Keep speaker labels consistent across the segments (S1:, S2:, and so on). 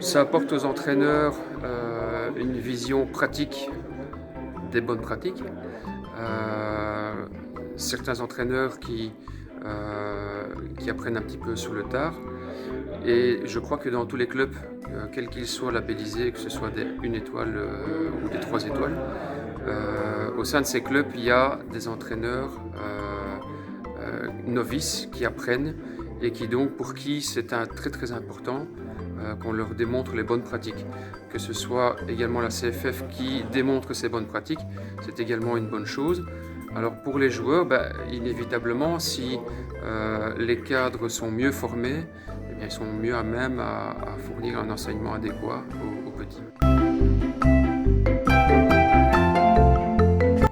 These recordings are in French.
S1: Ça apporte aux entraîneurs une vision pratique des bonnes pratiques. Euh, Certains entraîneurs qui apprennent un petit peu sur le tard. Et je crois que dans tous les clubs, quels qu'ils soient labellisés, que ce soit des 1 étoile ou des 3 étoiles, au sein de ces clubs, il y a des entraîneurs novices qui apprennent et pour qui c'est très très important qu'on leur démontre les bonnes pratiques. Que ce soit également la CFF qui démontre ces bonnes pratiques, c'est également une bonne chose. Alors pour les joueurs, inévitablement, si les cadres sont mieux formés, eh bien, ils sont mieux à même à fournir un enseignement adéquat aux petits.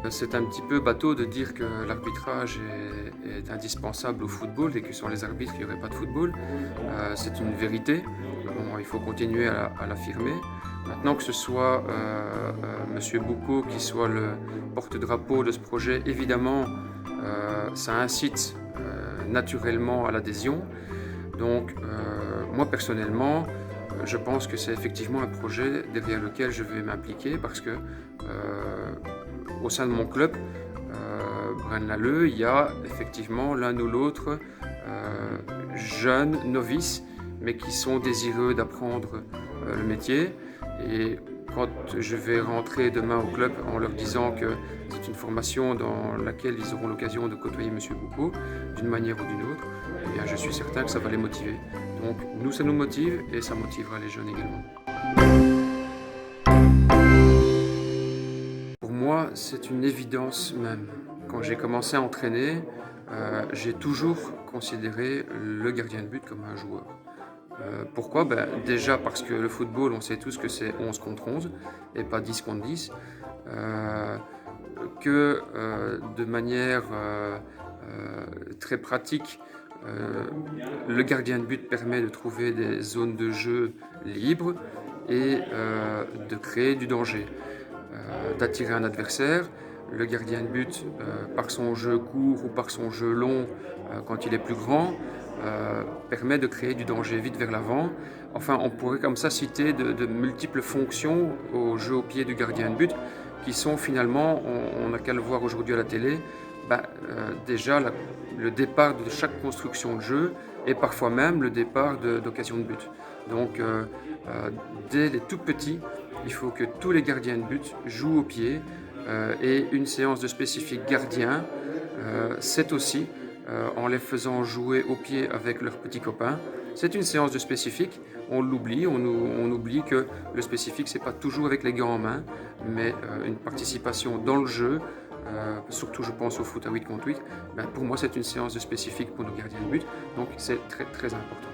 S1: C'est un petit peu bateau de dire que l'arbitrage est indispensable au football et que sans les arbitres, il n'y aurait pas de football. C'est une vérité. Bon, il faut continuer à l'affirmer. Maintenant que ce soit Monsieur Boucaud qui soit le porte-drapeau de ce projet, évidemment, ça incite naturellement à l'adhésion. Donc, moi personnellement, je pense que c'est effectivement un projet derrière lequel je vais m'impliquer parce que au sein de mon club, Braine-l'Alleud, il y a effectivement l'un ou l'autre jeunes novices, mais qui sont désireux d'apprendre le métier. Et quand je vais rentrer demain au club en leur disant que c'est une formation dans laquelle ils auront l'occasion de côtoyer M. Boucaud, d'une manière ou d'une autre, eh bien, je suis certain que ça va les motiver. Donc nous, ça nous motive et ça motivera les jeunes également. Pour moi, c'est une évidence même. Quand j'ai commencé à entraîner, j'ai toujours considéré le gardien de but comme un joueur. Pourquoi ? Déjà parce que le football, on sait tous que c'est 11 contre 11 et pas 10 contre 10. De manière très pratique, le gardien de but permet de trouver des zones de jeu libres et de créer du danger, d'attirer un adversaire. Le gardien de but, par son jeu court ou par son jeu long, quand il est plus grand, permet de créer du danger vite vers l'avant. Enfin, on pourrait comme ça citer de multiples fonctions au jeu au pied du gardien de but qui sont finalement, on n'a qu'à le voir aujourd'hui à la télé, déjà le départ de chaque construction de jeu et parfois même le départ d'occasion de but. Donc, dès les tout petits, il faut que tous les gardiens de but jouent au pied et une séance de spécifique gardien, c'est aussi en les faisant jouer au pied avec leurs petits copains. C'est une séance de spécifique, on l'oublie, on oublie que le spécifique c'est pas toujours avec les gants en main, mais une participation dans le jeu, surtout je pense au foot à 8 contre 8, pour moi c'est une séance de spécifique pour nos gardiens de but, donc c'est très très important.